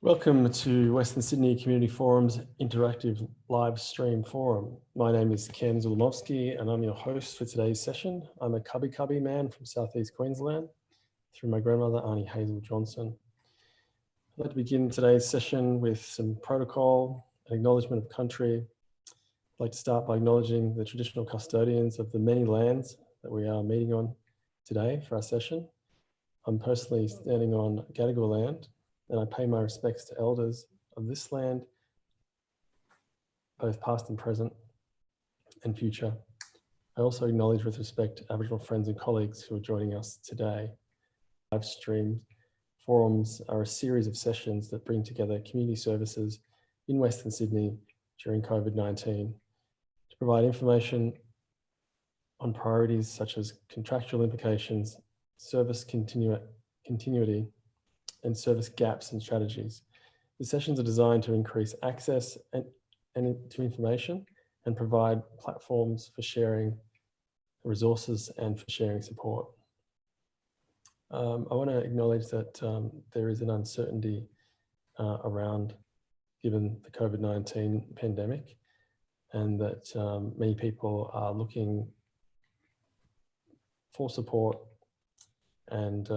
Welcome to Western Sydney Community Forum's interactive live stream forum. My name is Ken Zulumovski and I'm your host for today's session. I'm a cubby man from Southeast Queensland through my grandmother, Auntie Hazel Johnson. I'd like to begin today's session with some protocol and acknowledgement of country. I'd like to start by acknowledging the traditional custodians of the many lands that we are meeting on today for our session. I'm personally standing on Gadigal land, and I pay my respects to elders of this land, both past and present and future. I also acknowledge with respect to Aboriginal friends and colleagues who are joining us today. Live stream forums are a series of sessions that bring together community services in Western Sydney during COVID-19 to provide information on priorities such as contractual implications, service continuity, and service gaps and strategies. The sessions are designed to increase access to information and provide platforms for sharing resources and for sharing support. I want to acknowledge that there is an uncertainty around given the COVID-19 pandemic, and that many people are looking for support and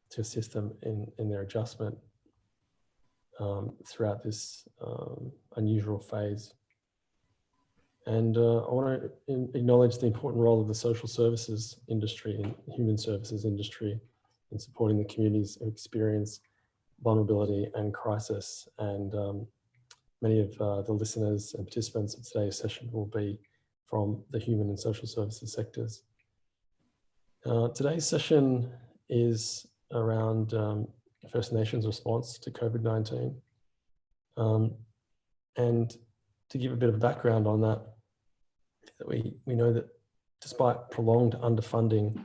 to assist them in their adjustment throughout this unusual phase. And I want to acknowledge the important role of the social services industry and human services industry in supporting the communities who experience vulnerability and crisis. And many of the listeners and participants of today's session will be from the human and social services sectors. Today's session is around First Nations response to COVID-19. And to give a bit of background on that, we know that despite prolonged underfunding,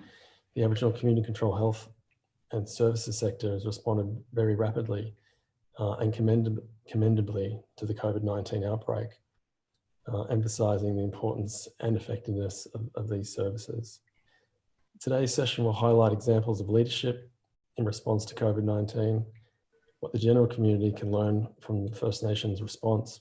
the Aboriginal community control health and services sector has responded very rapidly and commendably to the COVID-19 outbreak, emphasising the importance and effectiveness of these services. Today's session will highlight examples of leadership in response to COVID-19, what the general community can learn from the First Nations response,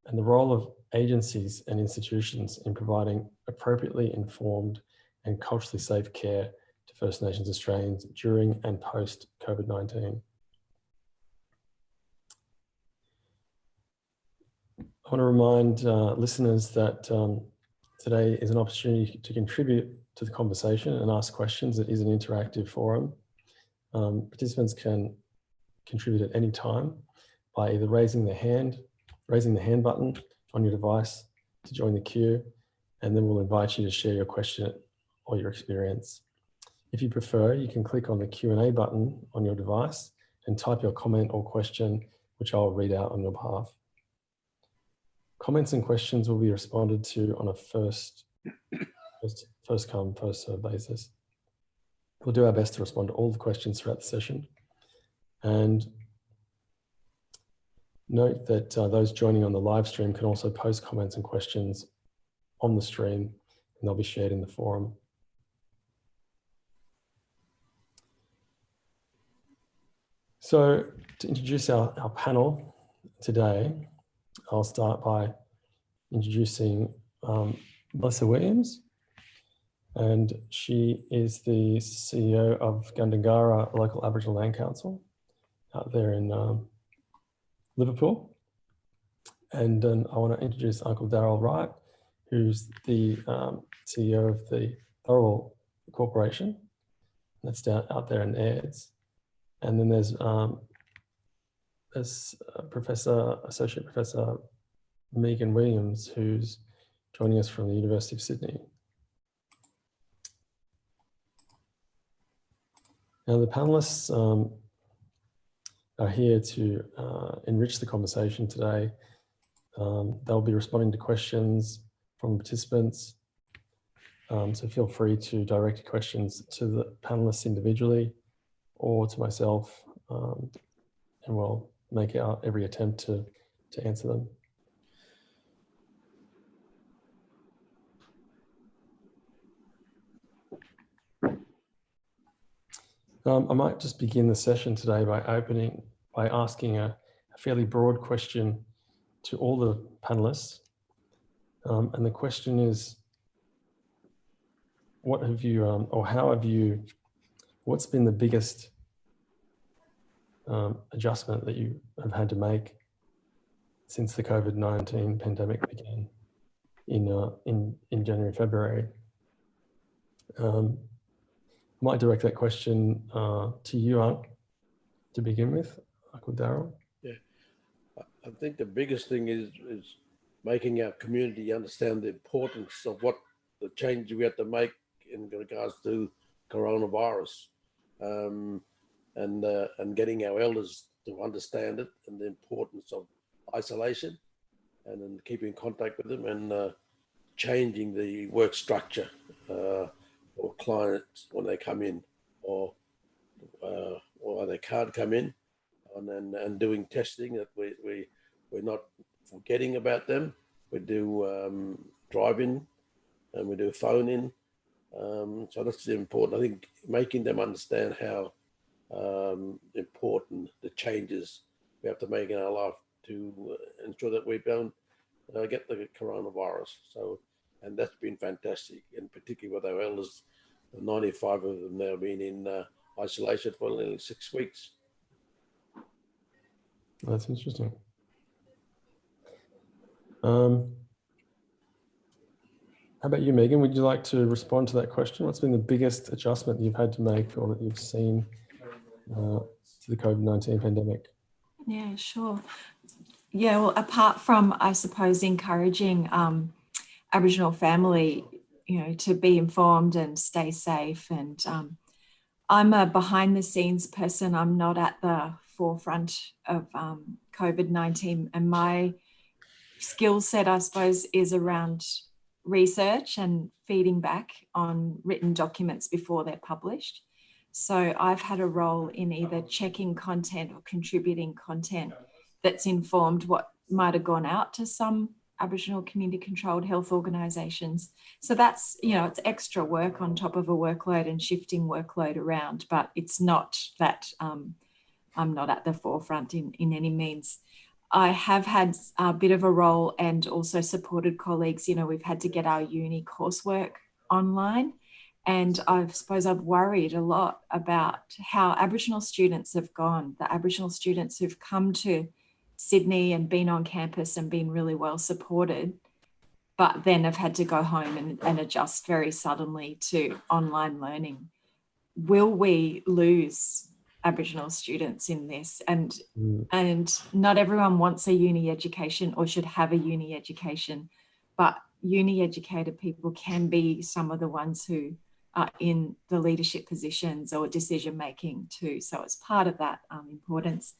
and the role of agencies and institutions in providing appropriately informed and culturally safe care to First Nations Australians during and post COVID-19. I want to remind listeners that today is an opportunity to contribute to the conversation and ask questions. It is an interactive forum. Participants can contribute at any time by either raising the hand button on your device to join the queue, and then we'll invite you to share your question or your experience. If you prefer, you can click on the Q&A button on your device and type your comment or question, which I'll read out on your behalf. Comments and questions will be responded to on a first come, first served basis. We'll do our best to respond to all the questions throughout the session. And note that those joining on the live stream can also post comments and questions on the stream, and they'll be shared in the forum. So to introduce our panel today, I'll start by introducing Melissa Williams. And she is the CEO of Gandangara, a local Aboriginal land council out there in Liverpool. And then I want to introduce Uncle Darryl Wright, who's the CEO of the Tharawal Corporation. That's down out there in Ayers. And then there's Associate Professor Megan Williams, who's joining us from the University of Sydney. Now, the panelists are here to enrich the conversation today. They'll be responding to questions from participants. So feel free to direct your questions to the panelists individually or to myself, and we'll make every attempt to answer them. I might just begin the session today by opening by asking a fairly broad question to all the panelists. And the question is, what have you, or how have you, what's been the biggest adjustment that you have had to make since the COVID-19 pandemic began in January, February? I might direct that question to you, Art, to begin with, Uncle Darryl. Yeah, I think the biggest thing is making our community understand the importance of what the change we have to make in regards to coronavirus, and getting our elders to understand it and the importance of isolation, and then keeping in contact with them, and changing the work structure for clients when they come in, or they can't come in, and doing testing, that we're not forgetting about them. We do drive-in and we do phone-in. So that's important. I think making them understand how important the changes we have to make in our life to ensure that we don't get the coronavirus. So, and that's been fantastic, and particularly with our elders, 95 of them now been in isolation for nearly 6 weeks. That's interesting. How about you, Megan? Would you like to respond to that question? What's been the biggest adjustment you've had to make, or that you've seen to the COVID-19 pandemic? Yeah, sure. Yeah, well, apart from, I suppose, encouraging Aboriginal family, to be informed and stay safe. And I'm a behind the scenes person. I'm not at the forefront of COVID-19, and my skill set, I suppose, is around research and feeding back on written documents before they're published. So I've had a role in either checking content or contributing content that's informed what might have gone out to some Aboriginal community controlled health organisations. So that's, it's extra work on top of a workload and shifting workload around, but it's not that I'm not at the forefront in any means. I have had a bit of a role and also supported colleagues. We've had to get our uni coursework online, and I suppose I've worried a lot about how Aboriginal students have gone, the Aboriginal students who've come to Sydney and been on campus and been really well supported, but then have had to go home and adjust very suddenly to online learning. Will we lose Aboriginal students in this? And not everyone wants a uni education or should have a uni education, but uni educated people can be some of the ones who are in the leadership positions or decision making too. So it's part of that importance.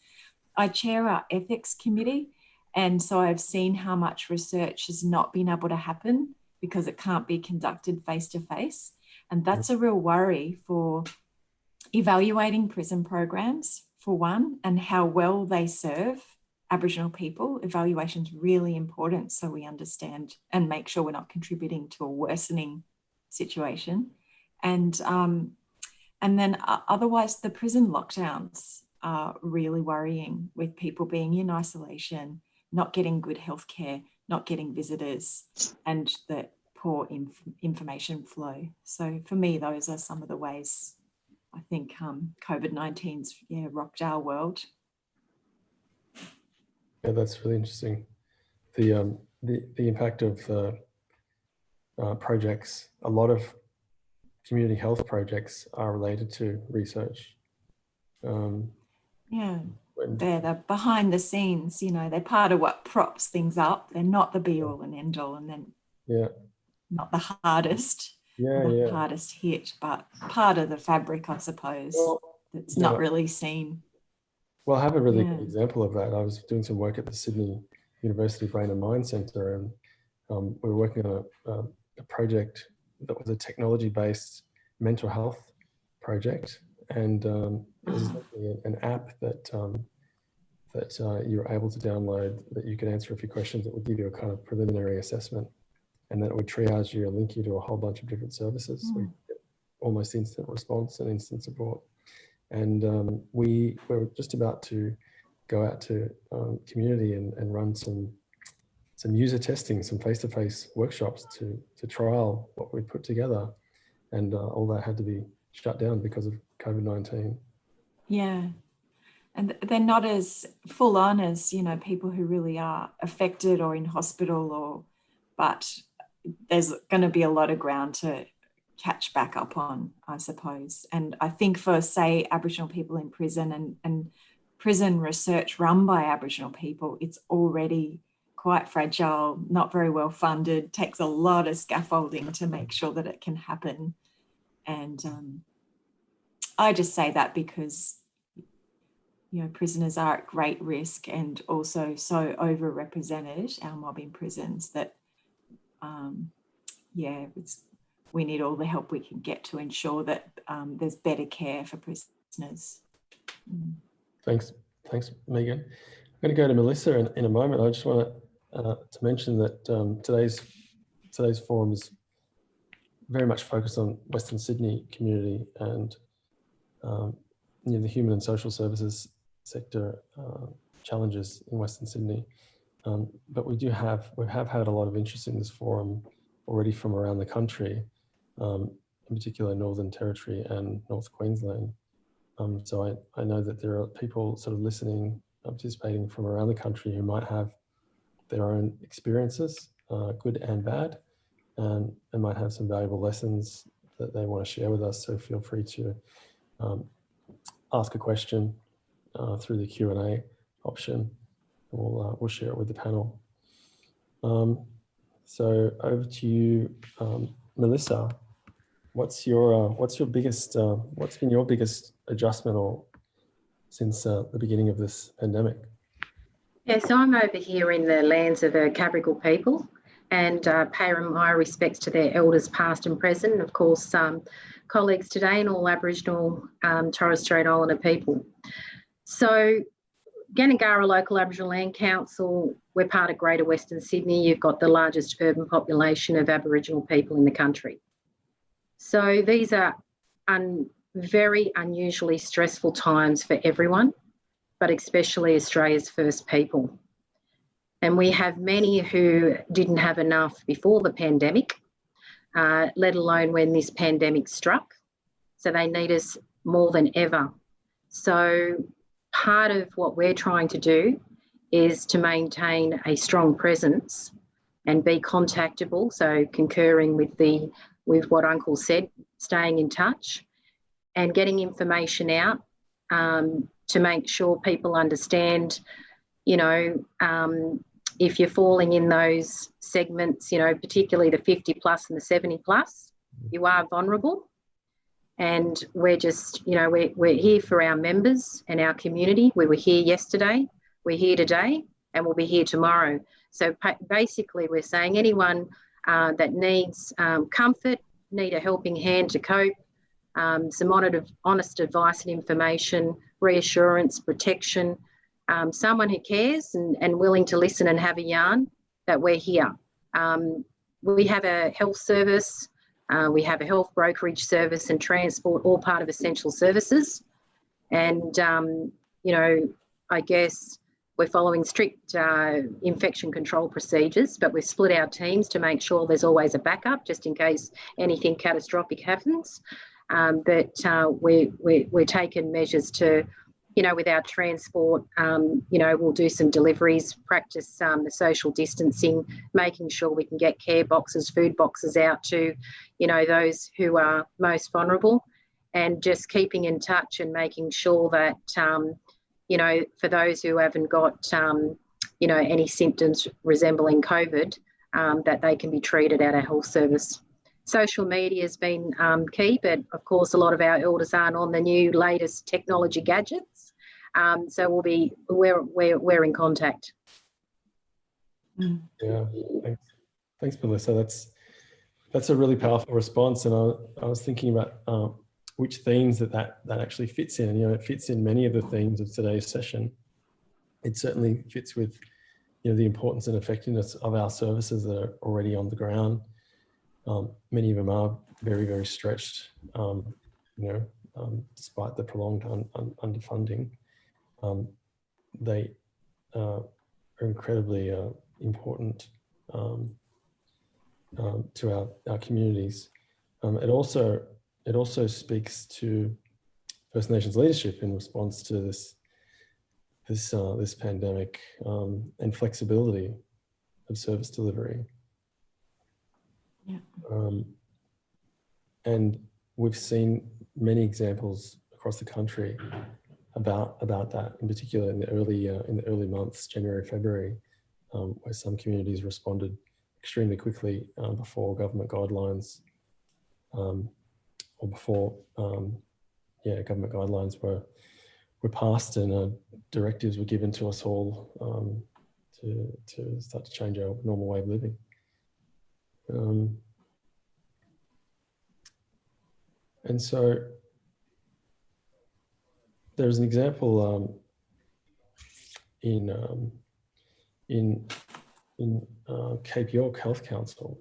I chair our ethics committee, and so I've seen how much research has not been able to happen because it can't be conducted face to face. And that's a real worry for evaluating prison programs, for one, and how well they serve Aboriginal people. Evaluation is really important so we understand and make sure we're not contributing to a worsening situation. And then otherwise, the prison lockdowns are really worrying, with people being in isolation, not getting good healthcare, not getting visitors, and the poor information flow. So for me, those are some of the ways I think COVID-19's rocked our world. Yeah, that's really interesting. The impact of projects. A lot of community health projects are related to research. They're the behind the scenes. They're part of what props things up. They're not the be all and end all, and then not the hardest. Hardest hit, but part of the fabric, I suppose, that's not really seen. Well, I have a really good example of that. I was doing some work at the Sydney University Brain and Mind Centre, and we were working on a project that was a technology-based mental health project, and it was an app that you were able to download, that you could answer a few questions that would give you a kind of preliminary assessment, and then it would triage you and link you to a whole bunch of different services. So you get almost instant response and instant support. And we were just about to go out to community and run some user testing, some face-to-face workshops to trial what we put together, and all that had to be shut down because of COVID-19. Yeah, and they're not as full on as, you know, people who really are affected or in hospital, but there's going to be a lot of ground to catch back up on, I suppose. And I think for, say, Aboriginal people in prison and prison research run by Aboriginal people, it's already quite fragile, not very well funded, takes a lot of scaffolding to make sure that it can happen. And I just say that because, you know, prisoners are at great risk and also so overrepresented, our mob in prisons, that we need all the help we can get to ensure that there's better care for prisoners. Thanks, Megan. I'm going to go to Melissa in a moment. I just want to mention that today's forum is very much focused on Western Sydney community and the human and social services sector challenges in Western Sydney. But we have had a lot of interest in this forum already from around the country, in particular Northern Territory and North Queensland. So I know that there are people sort of listening, participating from around the country who might have their own experiences, good and bad, and might have some valuable lessons that they want to share with us. So feel free to ask a question through the Q&A option. We'll share it with the panel. So over to you, Melissa. What's been your biggest adjustment since the beginning of this pandemic? Yeah, so I'm over here in the lands of the Cabral people, and pay my respects to their elders past and present, and of course colleagues today and all Aboriginal Torres Strait Islander people. So Gandangara Local Aboriginal Land Council, we're part of Greater Western Sydney. You've got the largest urban population of Aboriginal people in the country. So these are very unusually stressful times for everyone, but especially Australia's first people. And we have many who didn't have enough before the pandemic, let alone when this pandemic struck. So they need us more than ever. So part of what we're trying to do is to maintain a strong presence and be contactable. So concurring with what Uncle said, staying in touch and getting information out to make sure people understand, if you're falling in those segments, particularly the 50 plus and the 70 plus, you are vulnerable. And we're just, we're here for our members and our community. We were here yesterday, we're here today, and we'll be here tomorrow. So basically we're saying anyone that needs comfort, need a helping hand to cope, some honest advice and information, reassurance, protection, someone who cares and willing to listen and have a yarn, that we're here. We have a health service, we have a health brokerage service and transport, all part of essential services. And, I guess we're following strict infection control procedures, but we've split our teams to make sure there's always a backup just in case anything catastrophic happens. But we're taking measures to, with our transport, we'll do some deliveries, practice the social distancing, making sure we can get care boxes, food boxes out to, those who are most vulnerable, and just keeping in touch and making sure that, for those who haven't got, any symptoms resembling COVID, that they can be treated at our health service. Social media has been key, but of course a lot of our elders aren't on the new latest technology gadgets. So we're in contact. Yeah, thanks, Melissa. That's a really powerful response, and I was thinking about which themes that actually fits in. It fits in many of the themes of today's session. It certainly fits with the importance and effectiveness of our services that are already on the ground. Many of them are very, very stretched, despite the prolonged underfunding. they are incredibly important to our communities. It also speaks to First Nations leadership in response to this pandemic, and flexibility of service delivery. Yeah. And we've seen many examples across the country about that, in particular in the early months, January, February, where some communities responded extremely quickly before government guidelines, or before government guidelines were passed, and directives were given to us all to start to change our normal way of living. And so there's an example in Cape York Health Council.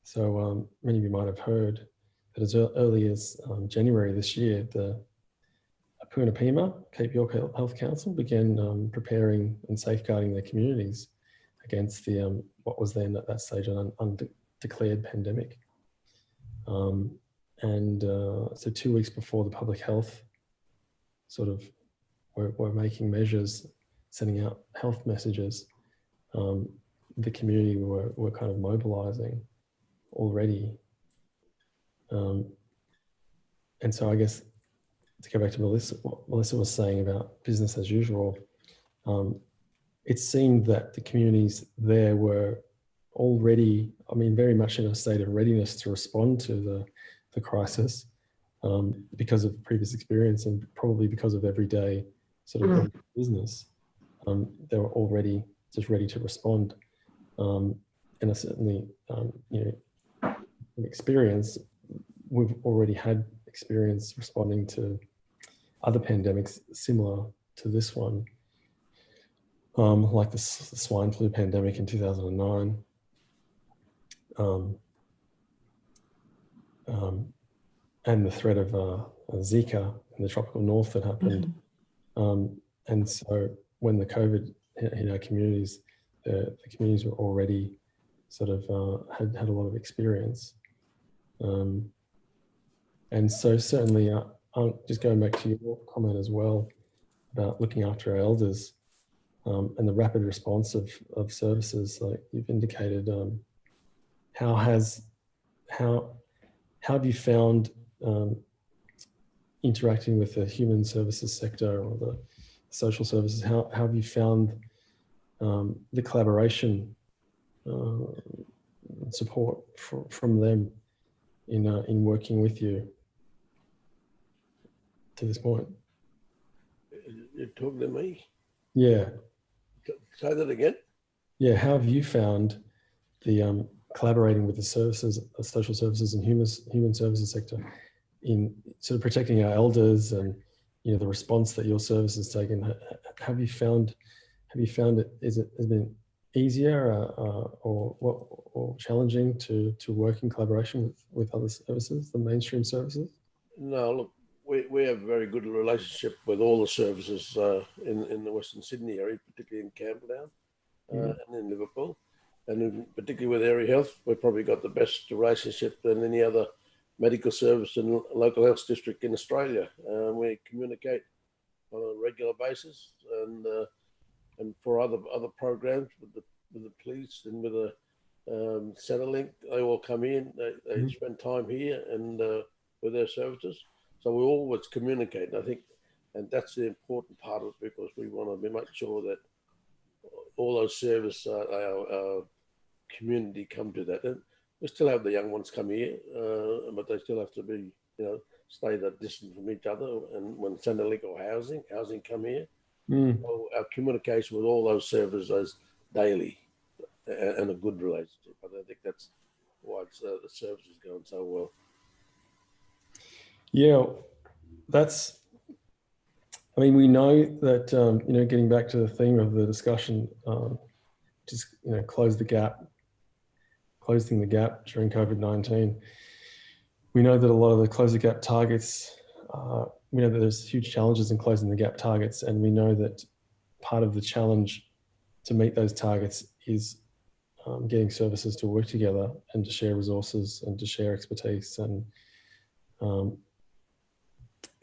So many of you might have heard that as early as January this year, the Puna Pima Cape York Health Council began preparing and safeguarding their communities against the what was then at that stage an undeclared pandemic. So 2 weeks before the public health sort of were making measures, sending out health messages, the community were kind of mobilizing already. And so I guess to go back to what Melissa was saying about business as usual, it seemed that the communities there were already, very much in a state of readiness to respond to the crisis, because of previous experience and probably because of everyday sort of business. They were already just ready to respond. And I certainly, experience, we've already had experience responding to other pandemics similar to this one, like the swine flu pandemic in 2009. And the threat of Zika in the tropical north that happened. And so when the COVID hit our communities, the communities were already sort of had a lot of experience. And so certainly, just going back to your comment as well about looking after our elders, and the rapid response of services, like you've indicated, how have you found interacting with the human services sector or the social services? How have you found the collaboration support from them in working with you to this point? You're talking to me? Yeah. Say that again? Yeah, how have you found the collaborating with the services, social services and human services sector in sort of protecting our elders, and the response that your service has taken? Have you found it? Has it been easier or challenging to work in collaboration with other services, the mainstream services? No, look, we have a very good relationship with all the services in the Western Sydney area, particularly in Campbelltown and in Liverpool. And particularly with area health, we've probably got the best relationship than any other medical service in a local health district in Australia. We communicate on a regular basis, and for other programs with the police and with the Centrelink, they all come in. They spend time here and with their services. So we always communicate, I think, and that's the important part of it, because we want to make sure that all those services, our community come to that. And we still have the young ones come here, but they still have to be, stay that distance from each other. And when Centrelink or housing come here, so our communication with all those services is daily and a good relationship. I think that's why the service is going so well. Yeah, we know that, getting back to the theme of the discussion, closing the gap during COVID-19. We know that a lot of the close the gap targets, we know that there's huge challenges in closing the gap targets, and we know that part of the challenge to meet those targets is getting services to work together and to share resources and to share expertise and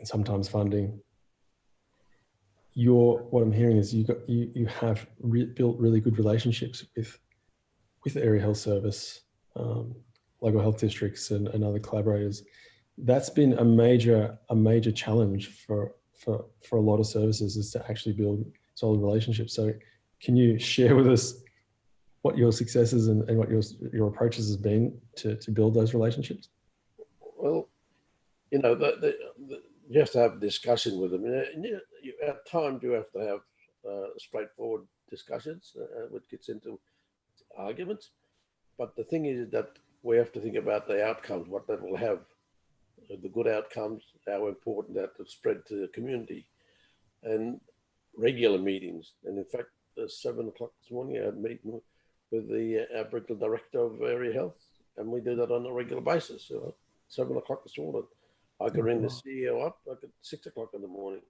sometimes funding. What I'm hearing is you have built really good relationships with the Area Health Service, local health districts, and other collaborators. That's been a major challenge for a lot of services, is to actually build solid relationships. So, can you share with us what your successes and what your approaches has been to build those relationships? Well, you have to have a discussion with them. At times you have to have straightforward discussions, which gets into arguments. But the thing is that we have to think about the outcomes, what that will have, the good outcomes, how important that will spread to the community, and regular meetings. And in fact, at 7 o'clock this morning, I had a meeting with the Aboriginal Director of Area Health, and we do that on a regular basis. 7 o'clock this morning, I could ring the CEO up like at 6 o'clock in the morning.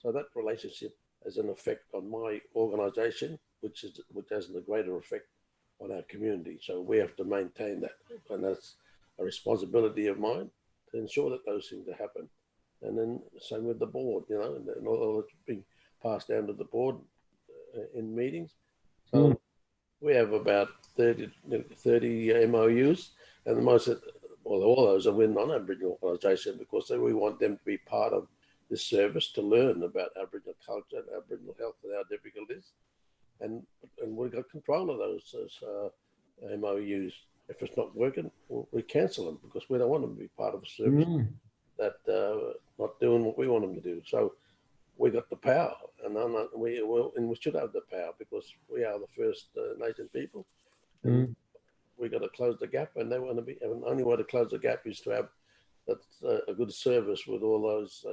So that relationship has an effect on my organisation, which has a greater effect on our community. So we have to maintain that, and that's a responsibility of mine to ensure that those things happen. And then same with the board, and all it's being passed down to the board in meetings. So we have about 30 MOUs, and all those are with non-Aboriginal organisation, because we want them to be part of this service to learn about Aboriginal culture and Aboriginal health and how difficult it is. And we've got control of those MOUs. If it's not working, we cancel them, because we don't want them to be part of a service that not doing what we want them to do. So we got the power, and we should have the power, because we are the First Nation people. We got to close the gap, and they want to be. And the only way to close the gap is to have a good service with all those,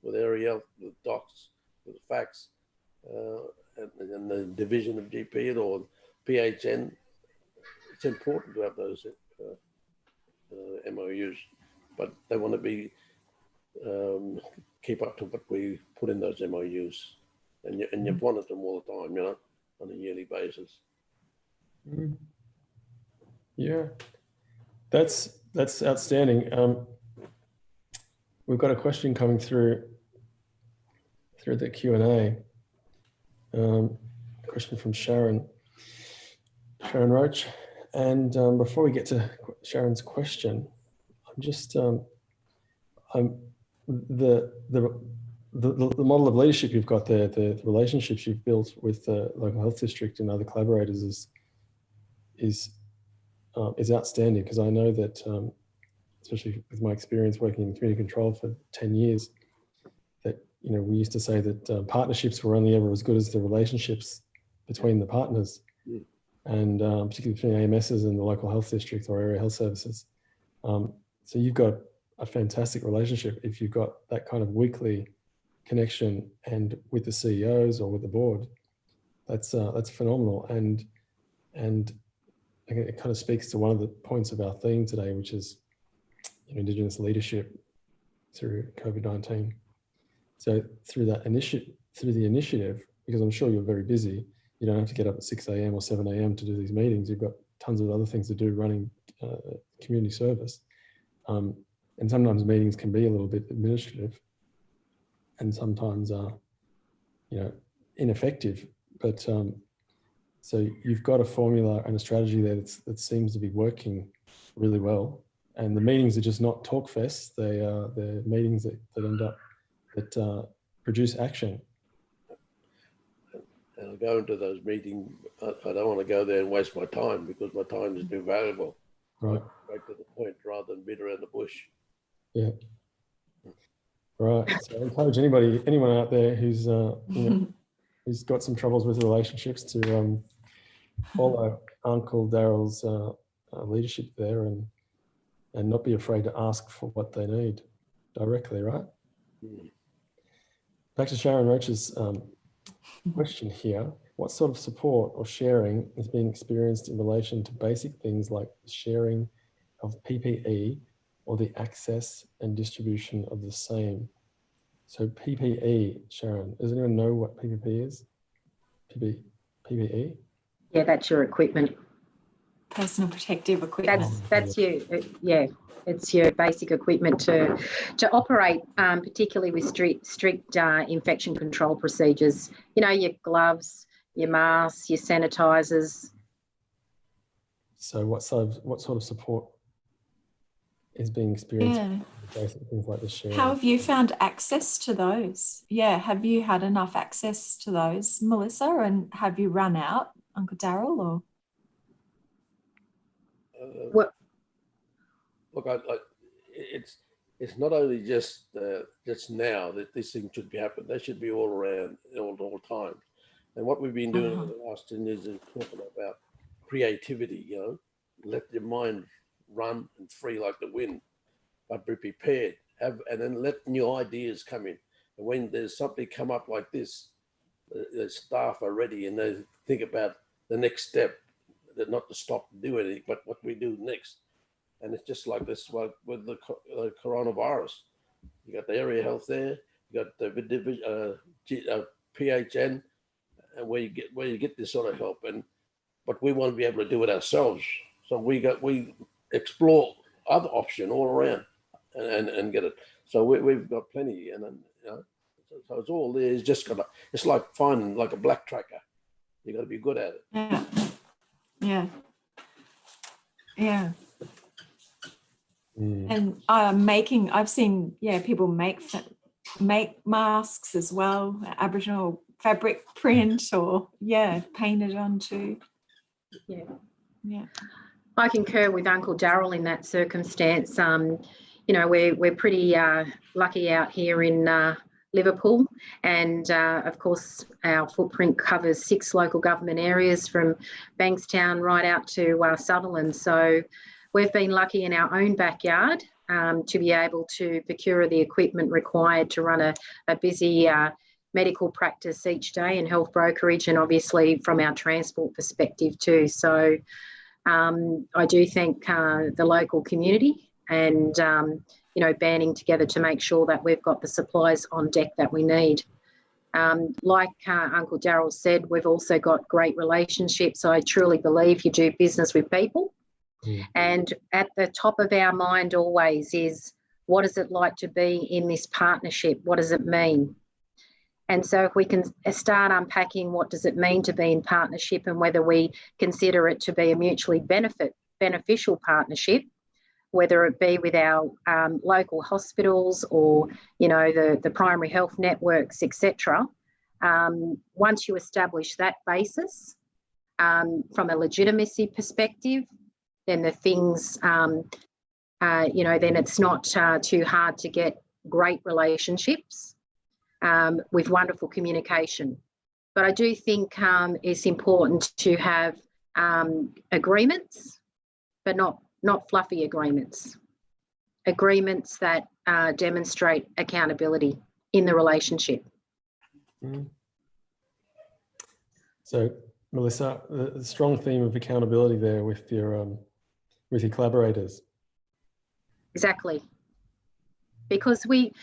with Ariel, with docs, with fax, and the division of GP or PHN. It's important to have those MOUs, but they want to be keep up to what we put in those MOUs, and you monitor them all the time, on a yearly basis. Yeah, that's outstanding. We've got a question coming through the Q&A. Question from Sharon Roach. And before we get to Sharon's question, I'm just the model of leadership you've got there, the relationships you've built with the local health district and other collaborators is outstanding, because I know that, especially with my experience working in community control for 10 years, that we used to say that partnerships were only ever as good as the relationships between the partners, and particularly between AMSs and the local health district or area health services. So you've got a fantastic relationship if you've got that kind of weekly connection, and with the CEOs or with the board. That's phenomenal, and it kind of speaks to one of the points of our theme today, which is Indigenous leadership through COVID-19. So through the initiative, because I'm sure you're very busy, you don't have to get up at 6 a.m. or 7 a.m. to do these meetings. You've got tons of other things to do running community service. And sometimes meetings can be a little bit administrative, and sometimes ineffective. But so you've got a formula and a strategy there that seems to be working really well. And the meetings are just not talk fests. They're meetings that end up that produce action. And I go into those meetings, I don't want to go there and waste my time, because my time is invaluable. Right. Right to the point, rather than beat around the bush. Yeah. Right. So I encourage anyone out there who's who's got some troubles with relationships to follow Uncle Darryl's leadership there, and not be afraid to ask for what they need directly. Right. Back to Sharon Roach's question here. What sort of support or sharing is being experienced in relation to basic things like sharing of PPE or the access and distribution of the same? So PPE, Sharon, does anyone know what PPE is? PPE? Yeah, that's your equipment. Personal protective equipment. That's you. Yeah, it's your basic equipment to operate, particularly with strict infection control procedures. You know, your gloves, your masks, your sanitizers. So what sort of support is being experienced with basic things like the sharing? How have you found access to those? Yeah, have you had enough access to those, Melissa, and have you run out, Uncle Darryl? Or What? Look, it's not only just now that these things should be happening. They should be all around all times. And what we've been doing over the last 10 years is talking about creativity. You know, let your mind run and free like the wind, but be prepared. And then let new ideas come in. And when there's something come up like this, the staff are ready and they think about the next step. They're not to stop and do anything, but what we do next. And it's just like this with the coronavirus. You got the area health there, you got the PHN, and where you get this sort of help. But we want to be able to do it ourselves. So we explore other option all around and get it. So we've got plenty, and you know, so it's all there. It's like finding like a black tracker. You got to be good at it. Yeah. And I've seen people make masks as well, Aboriginal fabric print or painted onto. Yeah. I concur with Uncle Darryl in that circumstance. You know, we're pretty lucky out here in Liverpool, and of course our footprint covers 6 local government areas from Bankstown right out to Sutherland. So we've been lucky in our own backyard to be able to procure the equipment required to run a busy medical practice each day and health brokerage, and obviously from our transport perspective too. So I do thank the local community and, you know, banding together to make sure that we've got the supplies on deck that we need. Like Uncle Darryl said, we've also got great relationships. I truly believe you do business with people. And at the top of our mind always is, what is it like to be in this partnership? What does it mean? And so if we can start unpacking what does it mean to be in partnership and whether we consider it to be a mutually beneficial partnership, whether it be with our local hospitals or, you know, the primary health networks, etc. Once you establish that basis from a legitimacy perspective, then the things, you know, then it's not too hard to get great relationships with wonderful communication. But I do think it's important to have agreements, but not fluffy agreements. Agreements that demonstrate accountability in the relationship. So, Melissa, the strong theme of accountability there with your collaborators. Exactly. Because we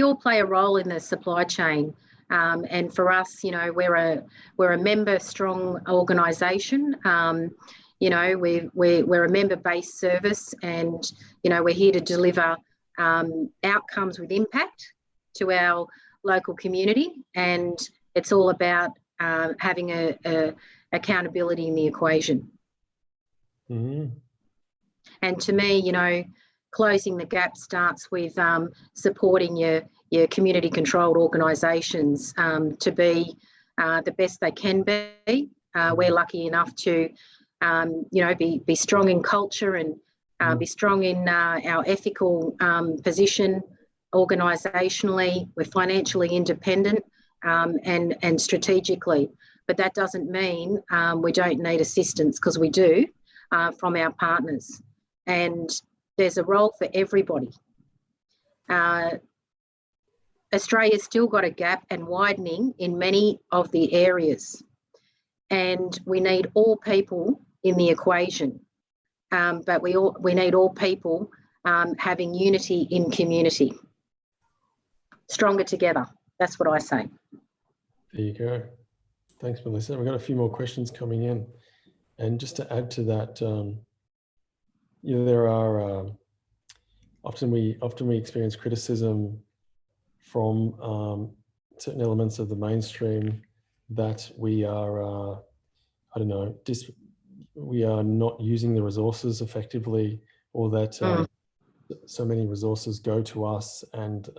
all play a role in the supply chain, and for us, you know, we're a member strong organisation. You know, we're a member-based service, and you know, we're here to deliver outcomes with impact to our local community, and it's all about having a accountability in the equation. And to me, you know, closing the gap starts with supporting your community-controlled organisations to be the best they can be. We're lucky enough to, you know, be strong in culture and be strong in our ethical position organisationally. We're financially independent and strategically, but that doesn't mean we don't need assistance, because we do from our partners. And there's a role for everybody. Australia's still got a gap and widening in many of the areas, and we need all people in the equation. But we need all people having unity in community. Stronger together. That's what I say. There you go. Thanks, Melissa. We've got a few more questions coming in. And just to add to that, there are often we experience criticism from certain elements of the mainstream that we are, we are not using the resources effectively, or that so many resources go to us, and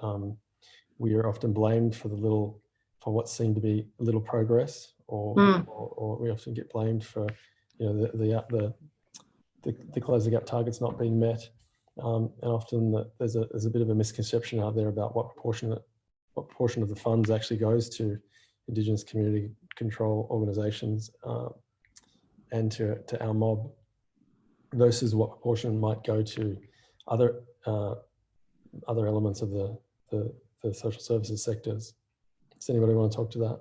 we are often blamed for what seemed to be a little progress, or we often get blamed for the closing up targets not being met, and often there's a bit of a misconception out there about what portion of the funds actually goes to Indigenous community control organisations and to our mob versus what proportion might go to other elements of the social services sectors. Does anybody want to talk to that?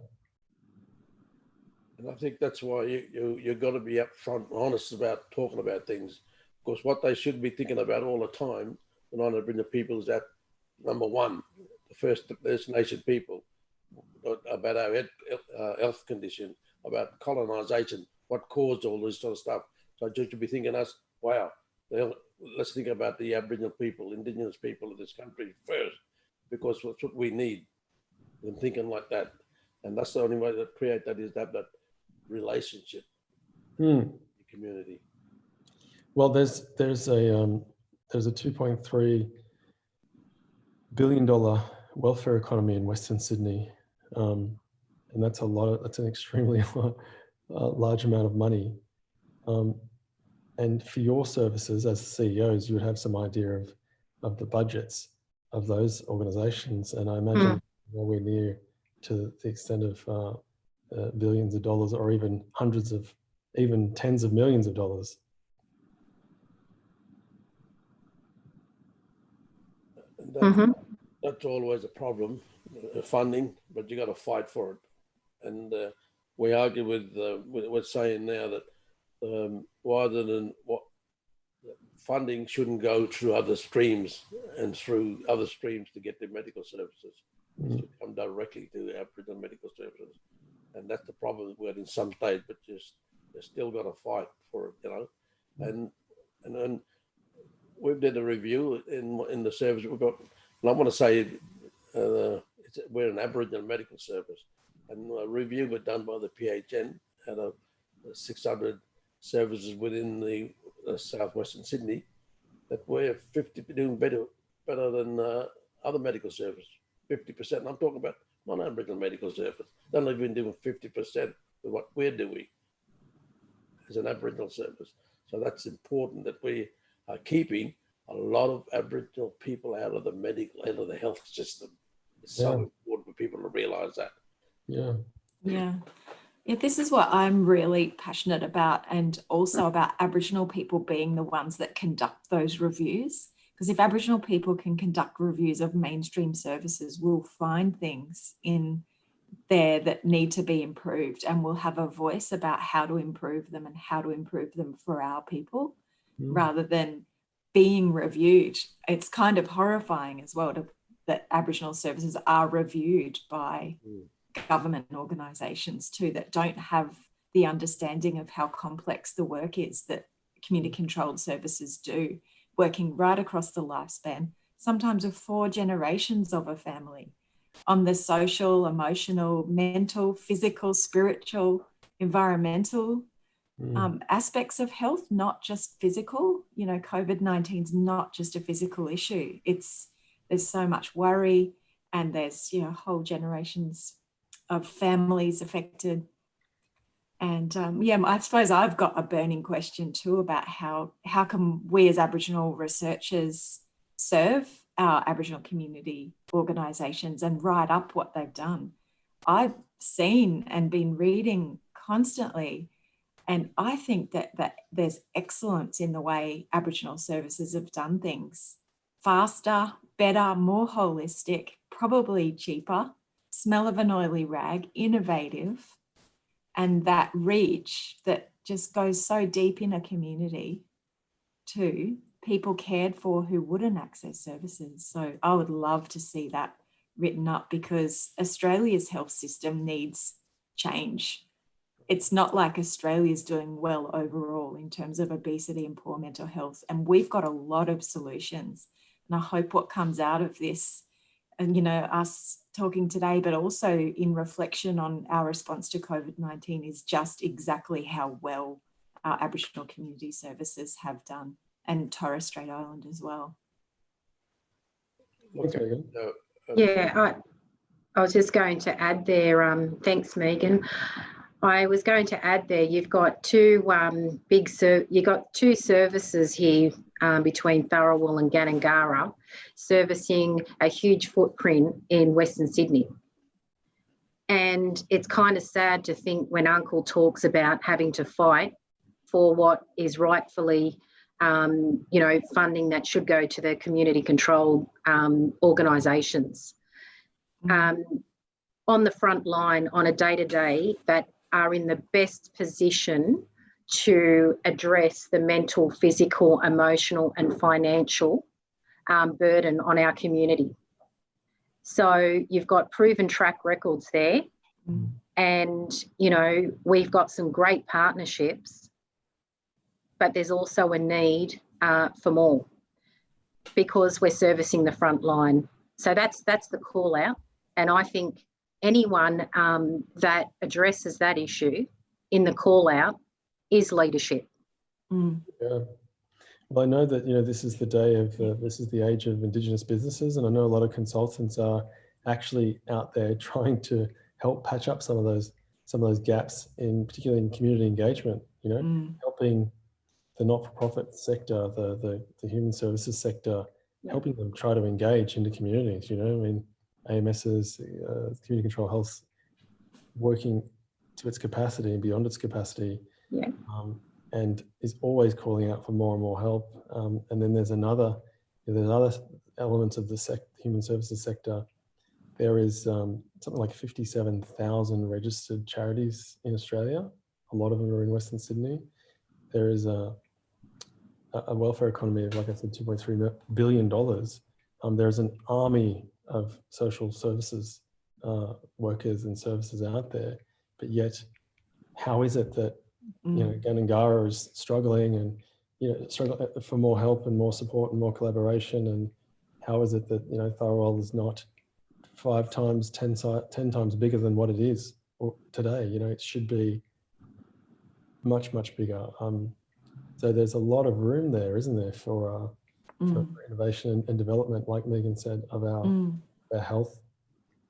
And I think that's why you've got to be upfront and honest about talking about things. Because what they should be thinking about all the time, the non-Aboriginal people, is that, number one, the First Nation people, about our health condition, about colonisation, what caused all this sort of stuff. So you should be thinking wow, let's think about the Aboriginal people, Indigenous people of this country first, because that's what we need. And thinking like that. And that's the only way to create that, is to have that relationship in the community. Well, there's a $2.3 billion welfare economy in Western Sydney, and that's an extremely large amount of money. And for your services as CEOs, you would have some idea of the budgets of those organisations, and I imagine nowhere near to the extent of billions of dollars, or even even tens of millions of dollars. That's always a problem, funding, but you got to fight for it. And we argue with what's saying now that rather than funding shouldn't go through other streams to get their medical services. It should come directly to Aboriginal medical services. And that's the problem we're in some states, but you still got to fight for it, And then we did a review in the service we've got, and I want to say we're an Aboriginal medical service, and a review was done by the PHN out of 600 services within the southwestern Sydney, that we're doing better than other medical services. 50%. I'm talking about non-Aboriginal medical service. They're not even doing 50% of what we're doing as an Aboriginal service. So that's important, that we are keeping a lot of Aboriginal people out of the health system. It's so important for people to realise that. Yeah, this is what I'm really passionate about, and also about Aboriginal people being the ones that conduct those reviews. Because if Aboriginal people can conduct reviews of mainstream services, we'll find things in there that need to be improved, and we'll have a voice about how to improve them and how to improve them for our people, rather than being reviewed. It's kind of horrifying as well that Aboriginal services are reviewed by government organisations too, that don't have the understanding of how complex the work is that community controlled services do, working right across the lifespan, sometimes of 4 generations of a family, on the social, emotional, mental, physical, spiritual, environmental aspects of health, not just physical. COVID-19 is not just a physical issue. There's so much worry, and there's whole generations of families affected. And I suppose I've got a burning question too about how can we as Aboriginal researchers serve our Aboriginal community organisations and write up what they've done. I've seen and been reading constantly, and I think that there's excellence in the way Aboriginal services have done things. Faster, better, more holistic, probably cheaper, smell of an oily rag, innovative, and that reach that just goes so deep in a community to people cared for who wouldn't access services. So I would love to see that written up, because Australia's health system needs change. it's not like Australia's doing well overall in terms of obesity and poor mental health. And we've got a lot of solutions. And I hope what comes out of this, and, you know, us talking today, but also in reflection on our response to COVID-19, is just exactly how well our Aboriginal community services have done, and Torres Strait Island as well. Okay. Yeah, I was just going to add there, thanks Megan. I was going to add there, you've got two two services here between Tharawal and Gandangara, servicing a huge footprint in Western Sydney. And it's kind of sad to think when Uncle talks about having to fight for what is rightfully, you know, funding that should go to the community-controlled organisations. On the front line, on a day-to-day, that are in the best position to address the mental, physical, emotional and financial burden on our community. So you've got proven track records there, and, you know, we've got some great partnerships, but there's also a need for more because we're servicing the front line. So that's the call out. And I think anyone that addresses that issue in the call out is leadership. Yeah. Well, I know that, you know, this is the day of, this is the age of Indigenous businesses, and I know a lot of consultants are actually out there trying to help patch up some of those gaps, particularly in community engagement. You know, helping the not-for-profit sector, the human services sector, helping them try to engage into communities. You know, I mean, AMS's community control health working to its capacity and beyond its capacity. Yeah. And is always calling out for more and more help. And then there's other elements of the human services sector. There is something like 57,000 registered charities in Australia. A lot of them are in Western Sydney. There is a welfare economy of, like I said, $2.3 billion. There's an army of social services workers and services out there, but yet how is it that, you know, Gandangara is struggling and, you know, struggling for more help and more support and more collaboration? And how is it that, you know, Tharawal is not 5 times, 10 times bigger than what it is today? You know, it should be much, much bigger. So there's a lot of room there, isn't there, for innovation and development, like Megan said, of our health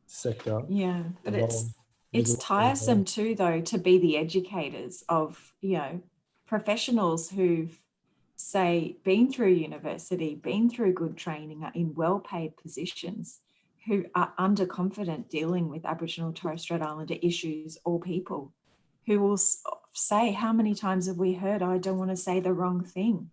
sector. Yeah, but it's tiresome too, though, to be the educators of, you know, professionals who've, say, been through university, been through good training, are in well-paid positions, who are underconfident dealing with Aboriginal Torres Strait Islander issues or people, who will say, how many times have we heard, I don't want to say the wrong thing.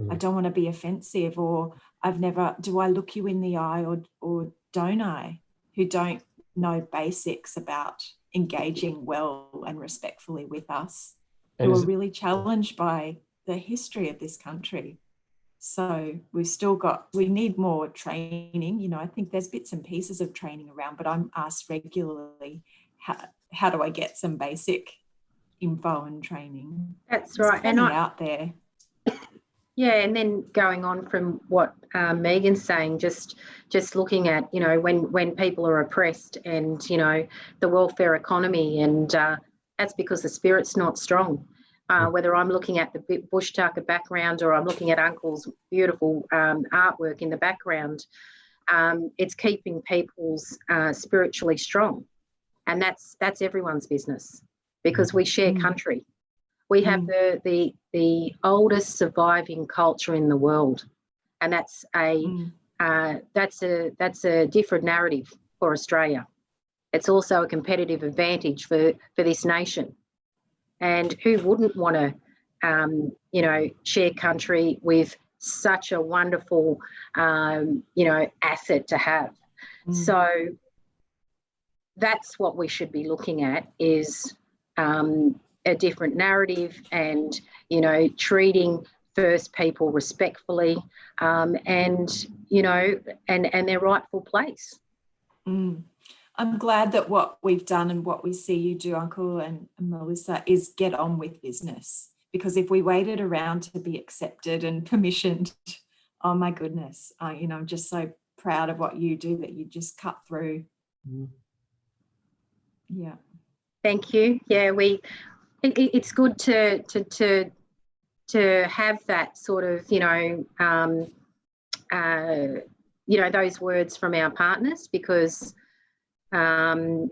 I don't want to be offensive, or do I look you in the eye or don't I? Who don't know basics about engaging well and respectfully with us, who are really challenged by the history of this country. So we need more training. You know, I think there's bits and pieces of training around, but I'm asked regularly, how do I get some basic info and training? That's right. And out there. Yeah, and then going on from what Megan's saying, just looking at, you know, when people are oppressed and, you know, the welfare economy, and that's because the spirit's not strong. Whether I'm looking at the bush tucker background or I'm looking at Uncle's beautiful artwork in the background, it's keeping people's spiritually strong, and that's everyone's business, because we share country. We have the oldest surviving culture in the world, and that's a different narrative for Australia. It's also a competitive advantage for this nation. And who wouldn't want to, you know, share country with such a wonderful, you know, asset to have? So that's what we should be looking at, is a different narrative, and, you know, treating First people respectfully, and, you know, and their rightful place. I'm glad that what we've done and what we see you do, Uncle and Melissa, is get on with business. Because if we waited around to be accepted and permissioned, oh my goodness, I'm just so proud of what you do, that you just cut through. Yeah. Thank you. Yeah, it's good to have that sort of, those words from our partners, because it's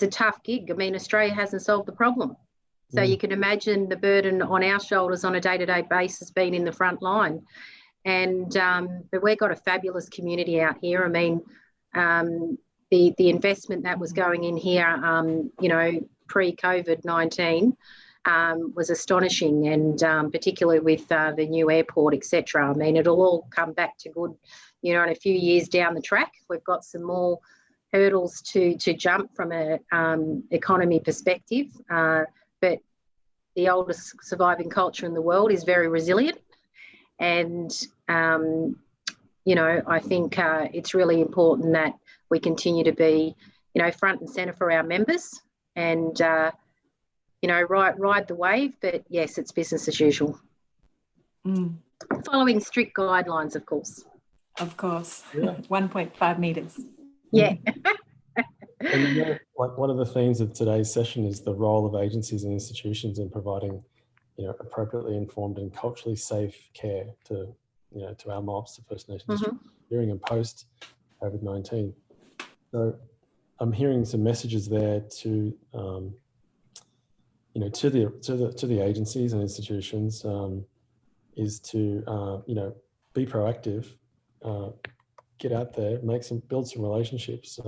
a tough gig. I mean, Australia hasn't solved the problem. So you can imagine the burden on our shoulders on a day-to-day basis being in the front line. And but we've got a fabulous community out here. I mean, the investment that was going in here, pre-COVID-19 was astonishing, and particularly with the new airport, etc. I mean, it'll all come back to good, in a few years down the track. We've got some more hurdles to jump from a economy perspective. But the oldest surviving culture in the world is very resilient. And, I think it's really important that we continue to be, front and centre for our members and, ride the wave. But, yes, it's business as usual. Following strict guidelines, of course. Of course. Yeah. 1.5 metres. Yeah. And one of the themes of today's session is the role of agencies and institutions in providing, appropriately informed and culturally safe care to our mobs, to First Nations, during and post COVID-19. So I'm hearing some messages there to the agencies and institutions, is to be proactive, get out there, build some relationships.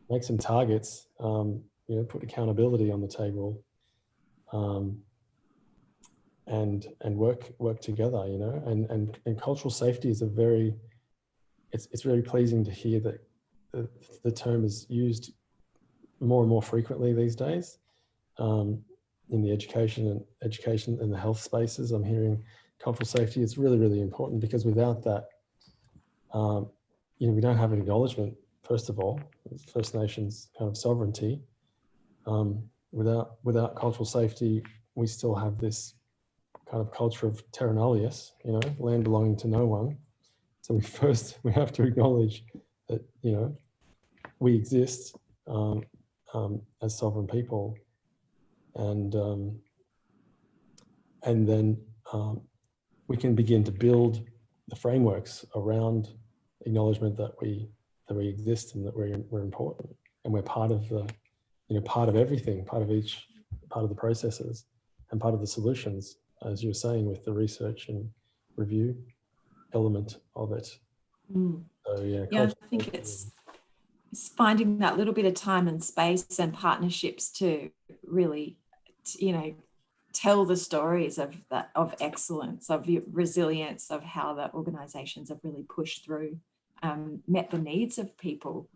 Make some targets, put accountability on the table, and work together, and cultural safety is it's very pleasing to hear that the term is used more and more frequently these days, in the education and the health spaces. I'm hearing cultural safety is really, really important, because without that, we don't have an acknowledgement. First of all, First Nations kind of sovereignty. Without cultural safety, we still have this kind of culture of terra nullius, land belonging to no one. So we have to acknowledge that, we exist as sovereign people, and then we can begin to build the frameworks around acknowledgement that we exist and that we're important, and we're part of part of everything, part of the processes, and part of the solutions, as you were saying, with the research and review element of it. So I think it's finding that little bit of time and space and partnerships to really, tell the stories of excellence, of resilience, of how the organisations have really pushed through. Met the needs of people,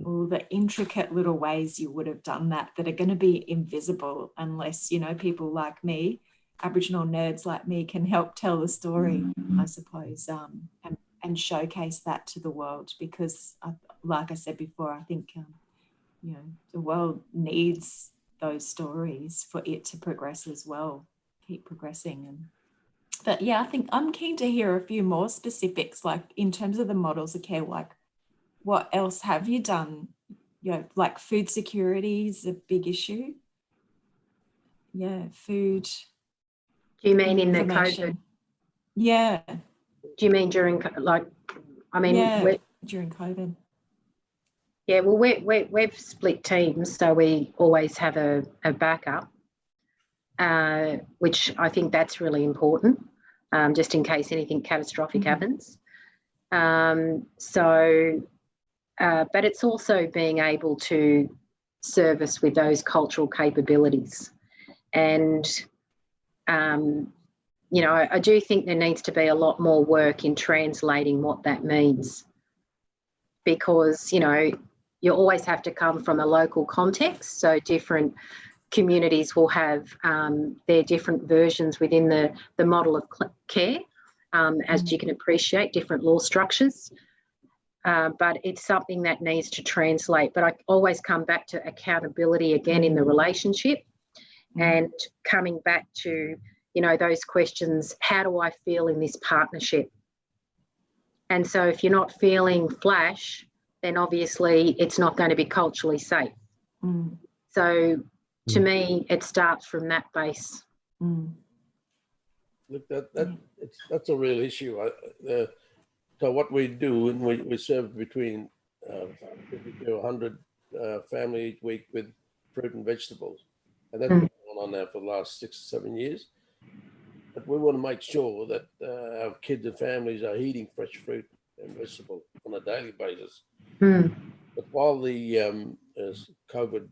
all the intricate little ways you would have done that are going to be invisible unless, people like me, Aboriginal nerds like me, can help tell the story, I suppose, and showcase that to the world, because, like I said before, I think, the world needs those stories for it to progress as well, keep progressing. But yeah, I think I'm keen to hear a few more specifics, like in terms of the models of care, like what else have you done? Like food security is a big issue. Yeah, food. Do you mean in the COVID? Yeah. Do you mean during, during COVID? Yeah, well, we've split teams, so we always have a backup, which I think that's really important, just in case anything catastrophic happens. But it's also being able to service with those cultural capabilities. And, I do think there needs to be a lot more work in translating what that means, because, you always have to come from a local context. So different communities will have their different versions within the model of care, as you can appreciate, different law structures. but it's something that needs to translate. But I always come back to accountability again in the relationship, and coming back to, you know, those questions, how do I feel in this partnership? And so if you're not feeling flash, then obviously it's not going to be culturally safe. So to me, it starts from that base. Look, that's a real issue. So what we do, and we serve between 50 to 100 families each week with fruit and vegetables. And that's been going on now for the last 6 or 7 years. But we want to make sure that our kids and families are eating fresh fruit and vegetables on a daily basis. But while the COVID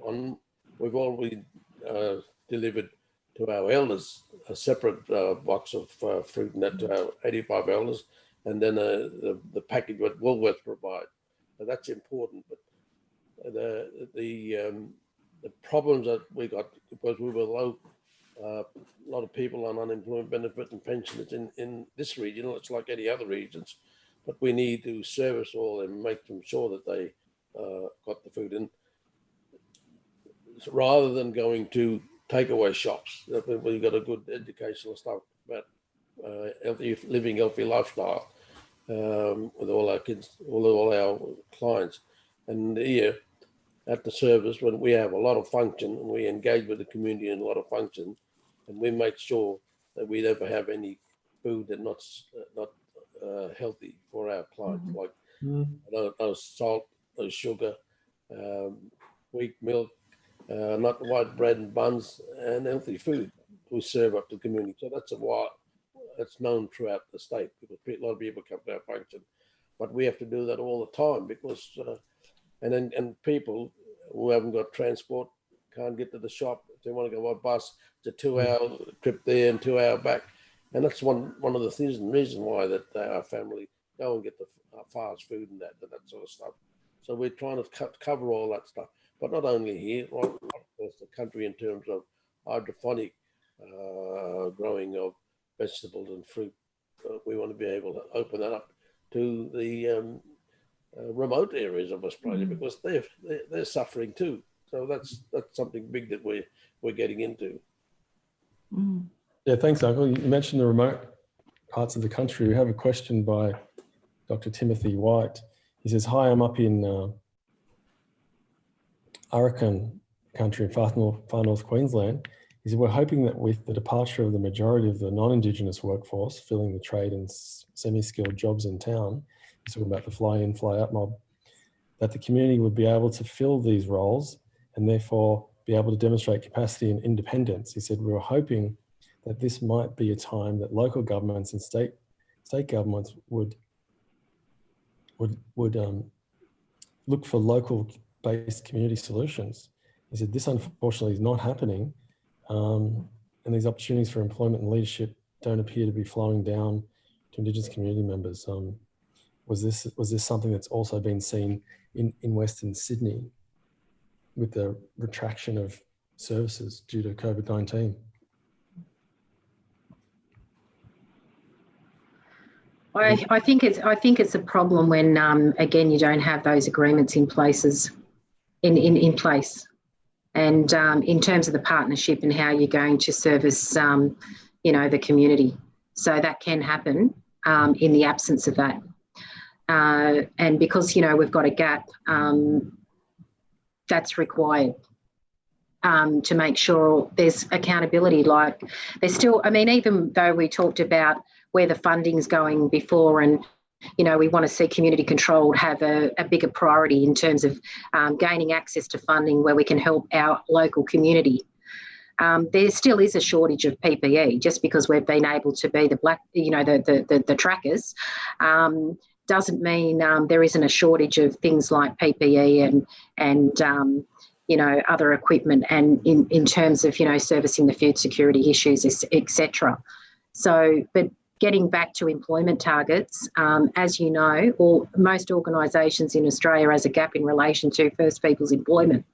on, we've already delivered to our elders a separate box of fruit and that to our 85 elders, and then the package that Woolworths provide. So that's important. But the problems that we got, because we were low, a lot of people on unemployment benefit and pensions in this region. It's like any other regions, but we need to service all and make them sure that they got the food in, so rather than going to takeaway shops. We've got a good educational stuff about living healthy lifestyle with all our kids, all our clients. And here at the service, when we have a lot of function and we engage with the community in a lot of function, and we make sure that we never have any food that's not healthy for our clients, like no salt, no sugar, wheat milk, not white bread and buns, and healthy food we serve up to the community. So that's that's known throughout the state, because a lot of people come to our function, but we have to do that all the time, because and people who haven't got transport can't get to the shop. If they want to go by bus, it's a 2-hour trip there and 2-hour back, and that's one of the things and reason why that our family go and get the fast food and that sort of stuff. So we're trying to cover all that stuff, but not only here, right across the country in terms of hydroponic growing of vegetables and fruit. We want to be able to open that up to the remote areas of Australia, because they're suffering too. So that's something big that we're getting into. Yeah, thanks, Uncle. You mentioned the remote parts of the country. We have a question by Dr. Timothy White. He says, "Hi, I'm up in Arakan country in far north Queensland." He said, "We're hoping that with the departure of the majority of the non-Indigenous workforce filling the trade and semi-skilled jobs in town," he's talking about the fly-in, fly-out mob, "that the community would be able to fill these roles and therefore be able to demonstrate capacity and independence." He said, "We were hoping that this might be a time that local governments and state governments would look for local-based community solutions." He said, "This unfortunately is not happening, and these opportunities for employment and leadership don't appear to be flowing down to Indigenous community members." Was this something that's also been seen in Western Sydney with the retraction of services due to COVID-19? I think it's a problem when again you don't have those agreements in place, and in terms of the partnership and how you're going to service the community. So that can happen in the absence of that, and because we've got a gap, that's required to make sure there's accountability. Like there's still, even though we talked about where the funding's going before, and we want to see community controlled have a bigger priority in terms of gaining access to funding where we can help our local community. There still is a shortage of PPE. Just because we've been able to be the trackers doesn't mean there isn't a shortage of things like PPE and other equipment, and in terms of servicing the food security issues, etc. So, but getting back to employment targets, as you know, most organisations in Australia has a gap in relation to First Peoples employment.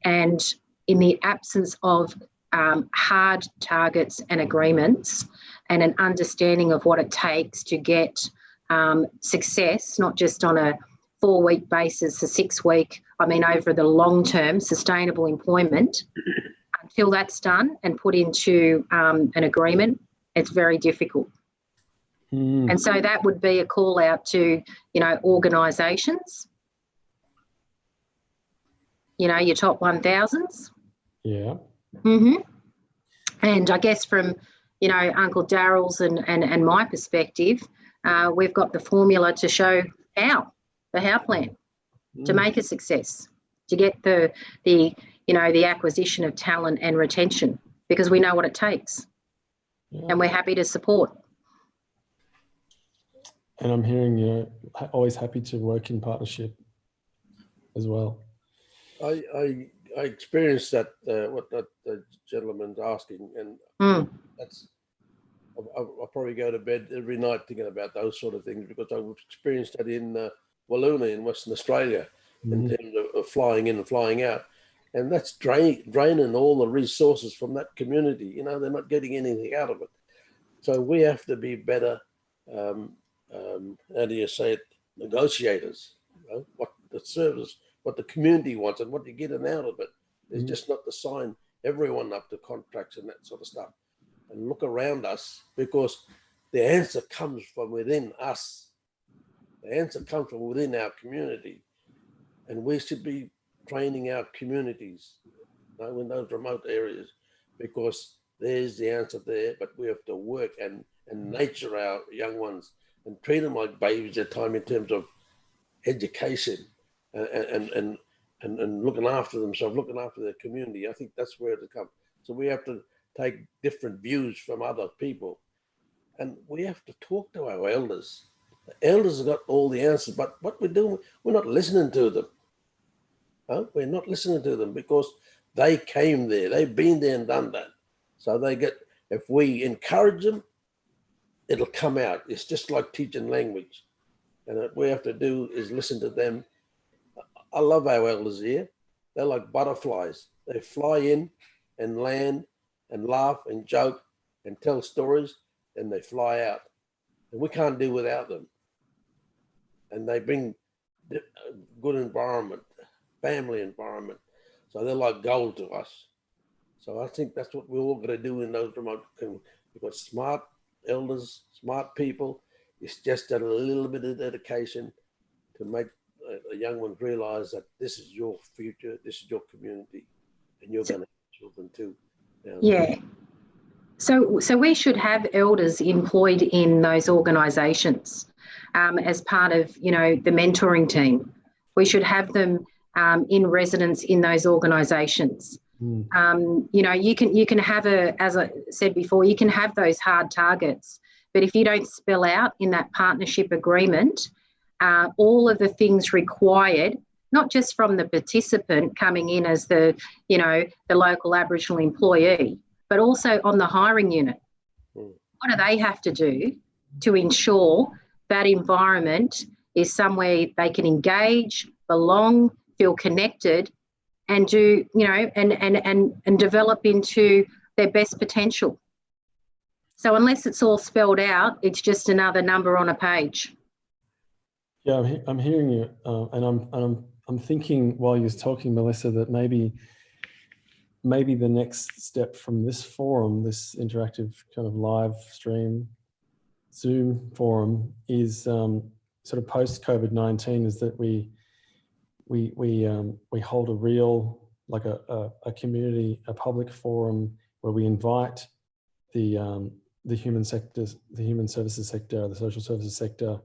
And in the absence of hard targets and agreements and an understanding of what it takes to get success, not just on a 4-week basis, a 6-week, I mean, over the long term, sustainable employment, until that's done and put into an agreement, it's very difficult. And so that would be a call out to, organisations, your top 1000s. Yeah. And I guess from, Uncle Darryl's and my perspective, we've got the formula to show the how plan to make a success, to get the acquisition of talent and retention, because we know what it takes, and we're happy to support. And I'm hearing, always happy to work in partnership as well. I experienced that, what that gentleman's asking, and that's, I probably go to bed every night thinking about those sort of things, because I've experienced that in Walloona in Western Australia, in terms of flying in and flying out. And that's draining all the resources from that community. They're not getting anything out of it. So we have to be better, how do you say it, negotiators. What the service, what the community wants and what you're getting out of it. It's just not to sign everyone up to contracts and that sort of stuff. And look around us, because the answer comes from within us. The answer comes from within our community. And we should be training our communities, in those remote areas, because there's the answer there, but we have to work and nurture our young ones and treat them like babies at time in terms of education and looking after themselves, looking after their community. I think that's where it comes. So we have to take different views from other people, and we have to talk to our elders. The elders have got all the answers, but what we're doing, we're not listening to them. We're not listening to them because they came there, they've been there and done that. So if we encourage them, it'll come out. It's just like teaching language. And what we have to do is listen to them. I love our elders here. They're like butterflies. They fly in and land and laugh and joke and tell stories, and they fly out. And we can't do without them. And they bring a good environment, family environment. So they're like gold to us. So I think that's what we're all going to do in those remote communities. We've got smart elders, smart people. It's just a little bit of dedication to make a young one realize that this is your future, this is your community, and you're going to have children too. Yeah. So we should have elders employed in those organisations as part of, the mentoring team. We should have them in residence in those organisations. You can have as I said before, you can have those hard targets, but if you don't spell out in that partnership agreement all of the things required, not just from the participant coming in as the local Aboriginal employee, but also on the hiring unit. What do they have to do to ensure that environment is somewhere they can engage, belong, feel connected, and do, and develop into their best potential? So unless it's all spelled out, it's just another number on a page. Yeah, I'm hearing you, and I'm thinking while you're talking, Melissa, that maybe the next step from this forum, this interactive kind of live stream Zoom forum, is sort of post COVID-19, is that we hold a real, like a community, a public forum where we invite the human sectors, the human services sector, the social services sector,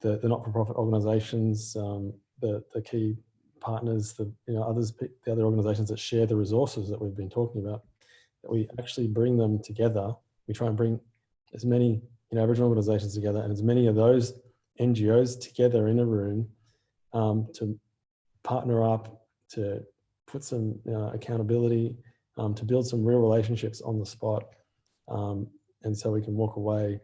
the not-for-profit organisations, the key partners, the other organisations that share the resources that we've been talking about, that we actually bring them together. We try and bring as many Aboriginal organisations together and as many of those NGOs together in a room to partner up, to put some accountability, to build some real relationships on the spot, and so we can walk away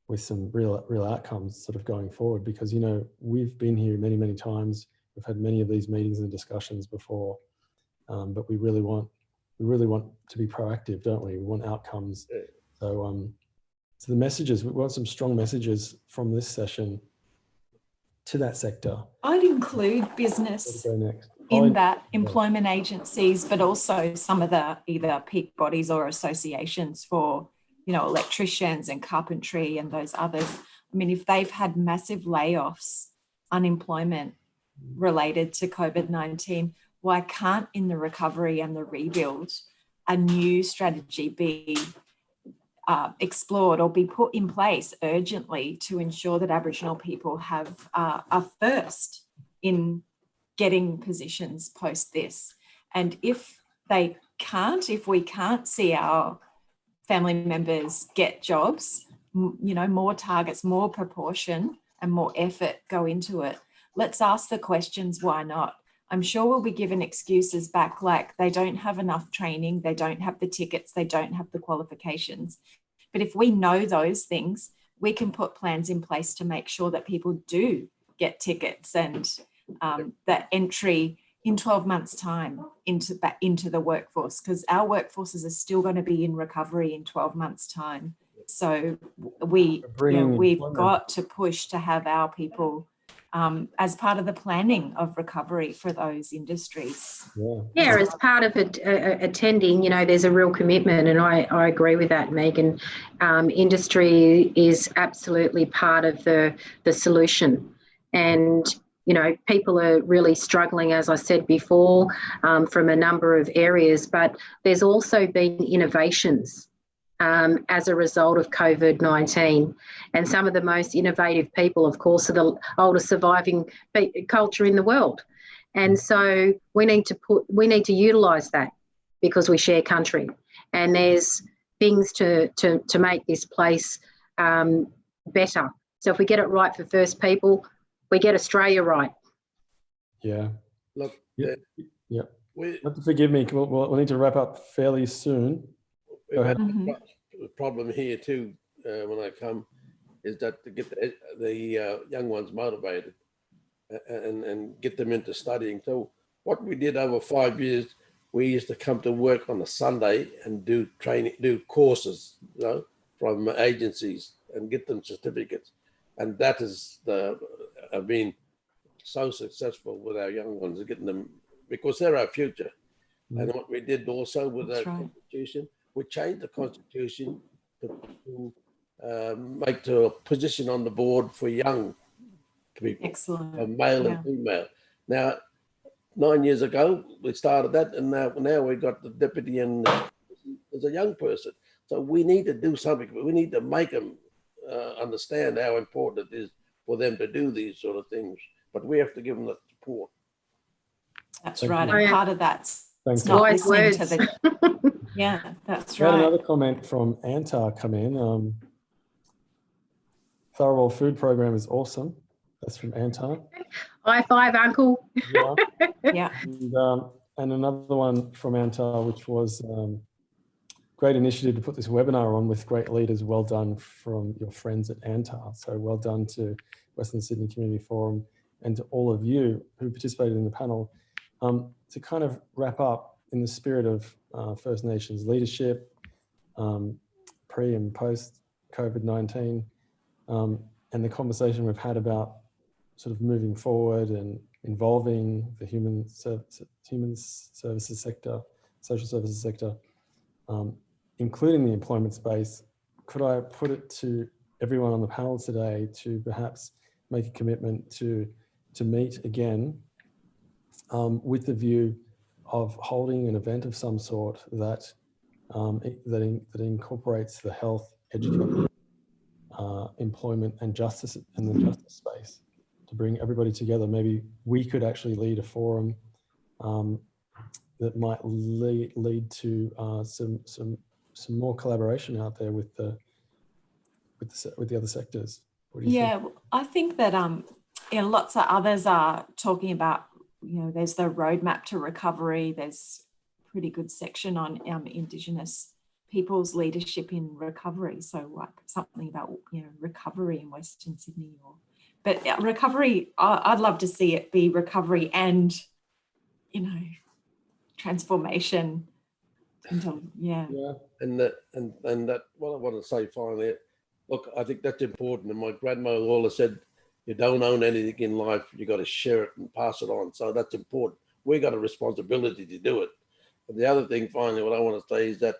with some real outcomes sort of going forward. Because we've been here many times. We've had many of these meetings and discussions before, but we really want to be proactive, don't we? We want outcomes. So So the messages, we want some strong messages from this session to that sector. I'd include business Go next. in that, employment agencies, but also some of the either peak bodies or associations for, you know, electricians and carpentry and those others. I mean, if they've had massive layoffs, unemployment related to COVID-19, why can't in the recovery and the rebuild a new strategy be explored or be put in place urgently to ensure that Aboriginal people have are first in getting positions post this? And if they can't, if we can't see our family members get jobs, you know, more targets, more proportion and more effort go into it. Let's ask the questions, why not? I'm sure we'll be given excuses back like they don't have enough training, they don't have the tickets, they don't have the qualifications. But if we know those things, we can put plans in place to make sure that people do get tickets and that entry in 12 months' time into the workforce, because our workforces are still going to be in recovery in 12 months' time. So we've got to push to have our people as part of the planning of recovery for those industries. Yeah, as part of attending, you know, there's a real commitment, and I agree with that, Megan. Industry is absolutely part of the solution, and you know, people are really struggling, as I said before, from a number of areas, but there's also been innovations as a result of COVID-19. And some of the most innovative people, of course, are the oldest surviving culture in the world. And so we need to utilise that because we share country. And there's things to make this place better. So if we get it right for First People, we get Australia right. Yeah. Look, yeah. Forgive me, we'll need to wrap up fairly soon. Go ahead. The problem here too, when I come, is that to get the young ones motivated and get them into studying. So what we did over 5 years, we used to come to work on a Sunday and do training, do courses, you know, from agencies and get them certificates. And that is I've been so successful with our young ones, getting them, because they're our future. And what we did also with our constitution, we changed the constitution to make to a position on the board for young people, male and female. Now, 9 years ago, we started that, and now we got the deputy and as a young person. So we need to do something. We need to make them understand how important it is for them to do these sort of things. But we have to give them the support. That's right. And part of that's Thanks. not listening to the... Yeah, that's right. We had another comment from Antar come in. Tharawal food program is awesome. That's from Antar. High five, Uncle. Yeah. And another one from Antar, which was great initiative to put this webinar on with great leaders. Well done from your friends at Antar. So well done to Western Sydney Community Forum and to all of you who participated in the panel. To kind of wrap up in the spirit of First Nations leadership, pre and post COVID-19, and the conversation we've had about sort of moving forward and involving the human services sector, social services sector, including the employment space, could I put it to everyone on the panel today to perhaps make a commitment to meet again with the view of holding an event of some sort that incorporates the health, education, employment, and justice and the justice space to bring everybody together. Maybe we could actually lead a forum that might lead to some more collaboration out there with the other sectors. What do you think? Well, I think that lots of others are talking about, you know, there's the roadmap to recovery. There's a pretty good section on Indigenous people's leadership in recovery. So like something about, you know, recovery in Western Sydney. But recovery, I'd love to see it be recovery and, you know, transformation into, And that what I want to say finally, look, I think that's important. And my grandmother always said, you don't own anything in life, you got to share it and pass it on. So that's important. We got a responsibility to do it. And the other thing, finally, what I want to say is that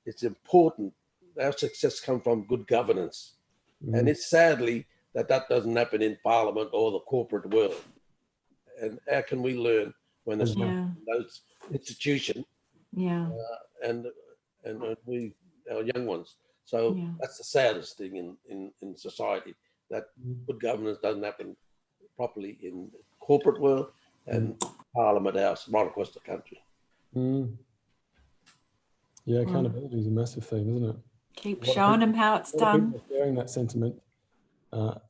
it's important. Our success comes from good governance. And it's sadly that doesn't happen in Parliament or the corporate world. And how can we learn when there's those institutions and we, our young ones. So that's the saddest thing in society, that good governance doesn't happen properly in corporate world and Parliament House right across the country. Yeah, accountability is a massive theme, isn't it? Keep showing them how it's done. Sharing that sentiment at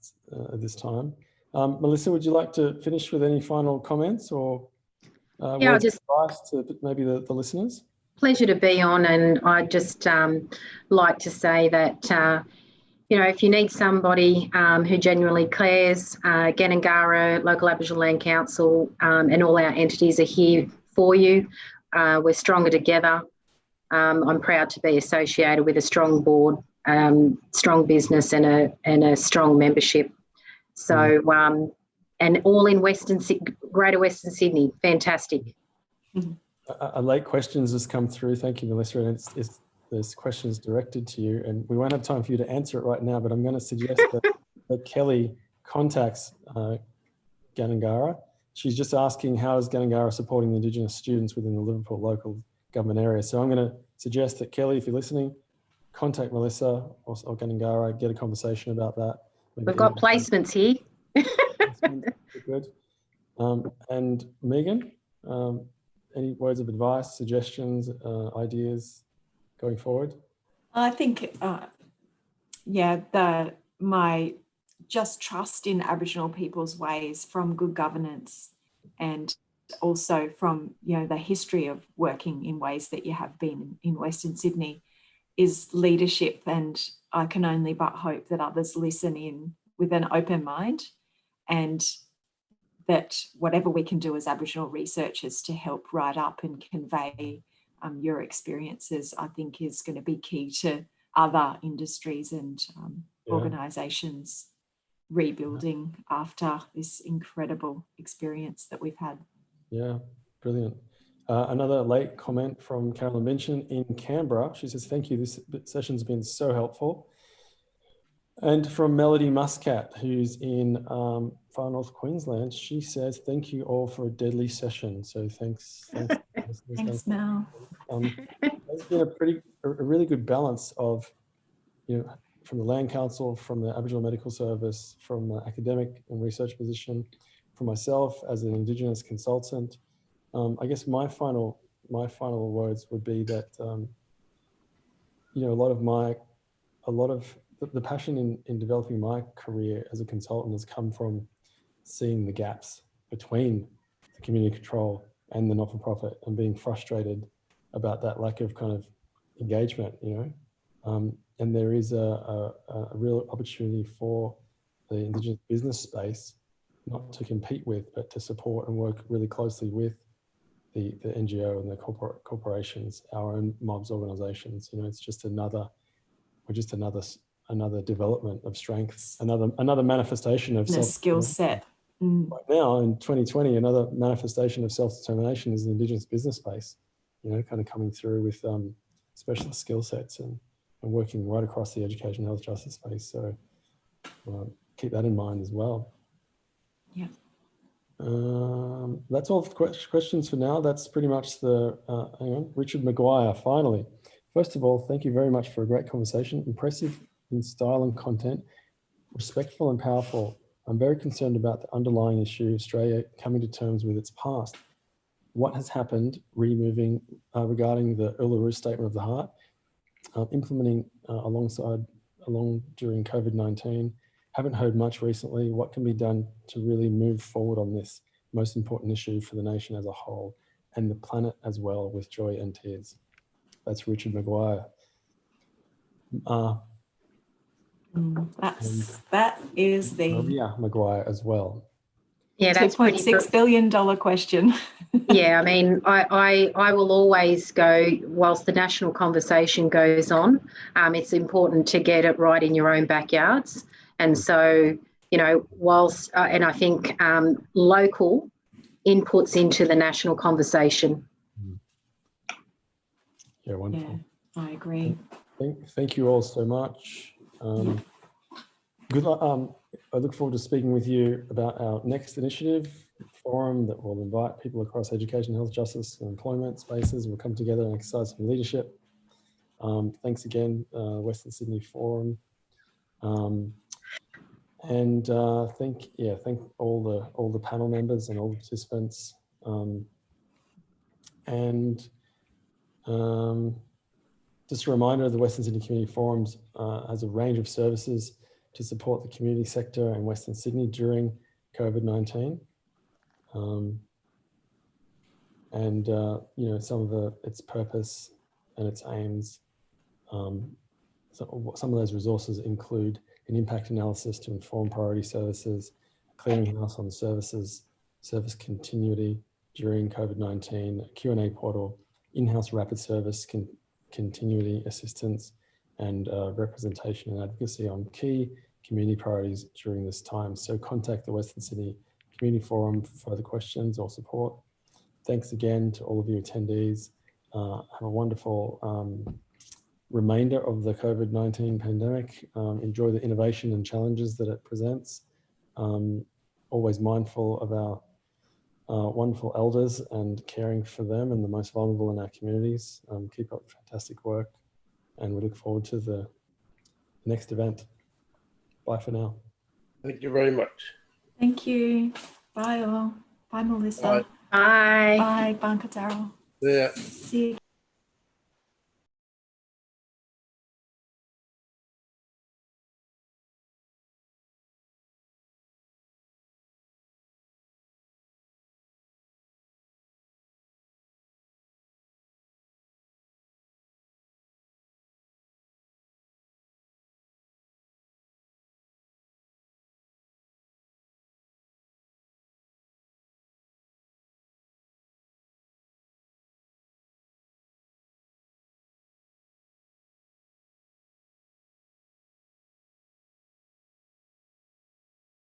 this time. Melissa, would you like to finish with any final comments or words of advice to maybe the listeners? Pleasure to be on, and I'd just like to say that you know, if you need somebody who genuinely cares, Gandangara, Local Aboriginal Land Council, and all our entities are here for you. We're stronger together. I'm proud to be associated with a strong board, strong business, and a strong membership. So, and all in Greater Western Sydney, fantastic. A late questions has come through. Thank you, Melissa. And there's questions directed to you, and we won't have time for you to answer it right now, but I'm going to suggest that Kelly contacts Gandangara. She's just asking, how is Gandangara supporting the Indigenous students within the Liverpool local government area? So I'm going to suggest that, Kelly, if you're listening, contact Melissa or Gandangara, get a conversation about that. We've got placements here. Good. And Megan, any words of advice, suggestions, ideas going forward? I think, my just trust in Aboriginal people's ways from good governance, and also from, you know, the history of working in ways that you have been in Western Sydney, is leadership. And I can only but hope that others listen in with an open mind, and that whatever we can do as Aboriginal researchers to help write up and convey your experiences, I think is going to be key to other industries and organisations rebuilding after this incredible experience that we've had. Yeah, brilliant. Another late comment from Carolyn Minchin in Canberra. She says, thank you, this session's been so helpful. And from Melody Muscat, who's in Far North Queensland, she says, thank you all for a deadly session. So thanks. Thanks, Mel. There's been a really good balance of, you know, from the Land Council, from the Aboriginal Medical Service, from an academic and research position, from myself as an Indigenous consultant. I guess my final words would be that, you know, a lot of the passion in developing my career as a consultant has come from seeing the gaps between the community control and the not-for-profit, and being frustrated about that lack of kind of engagement, you know. And there is a real opportunity for the Indigenous business space not to compete with, but to support and work really closely with the NGO and the corporations, our own mobs organisations. You know, it's just another development of strengths, another manifestation of the skill set. Right now in 2020, another manifestation of self-determination is the Indigenous business space, you know, kind of coming through with specialist skill sets and working right across the education, health, justice space. So keep that in mind as well. Yeah. That's all the questions for now. That's pretty much the, hang on, Richard Maguire, finally. First of all, thank you very much for a great conversation. Impressive in style and content, respectful and powerful. I'm very concerned about the underlying issue, Australia coming to terms with its past. What has happened regarding the Uluru Statement of the Heart, implementing along during COVID-19. Haven't heard much recently. What can be done to really move forward on this most important issue for the nation as a whole and the planet as well, with joy and tears? That's Richard Maguire. That is the Maria Maguire as well. Yeah, that's pretty $2.6 billion question. Yeah, I mean, I will always go, whilst the national conversation goes on, it's important to get it right in your own backyards. And so, you know, whilst, and I think local inputs into the national conversation. Yeah, wonderful. Yeah, I agree. Thank you all so much. Good luck. I look forward to speaking with you about our next initiative forum that will invite people across education, health, justice, and employment spaces. We'll come together and exercise some leadership. Thanks again, Western Sydney Forum. And thank all the panel members and all the participants. Just a reminder, the Western Sydney Community Forums has a range of services to support the community sector in Western Sydney during COVID-19. You know, some of its purpose and its aims. So some of those resources include an impact analysis to inform priority services, clearinghouse on services, service continuity during COVID-19, a Q&A portal, in-house rapid service continuity assistance, and representation and advocacy on key community priorities during this time. So contact the Western Sydney Community Forum for further questions or support. Thanks again to all of you attendees. Have a wonderful remainder of the COVID-19 pandemic. Enjoy the innovation and challenges that it presents. Always mindful of our wonderful elders and caring for them and the most vulnerable in our communities. Keep up fantastic work, and we look forward to the next event. Bye for now. Thank you very much. Thank you. Bye all. Bye, Melissa. Bye. Bye. Bye, Banka Darryl. Yeah. See you.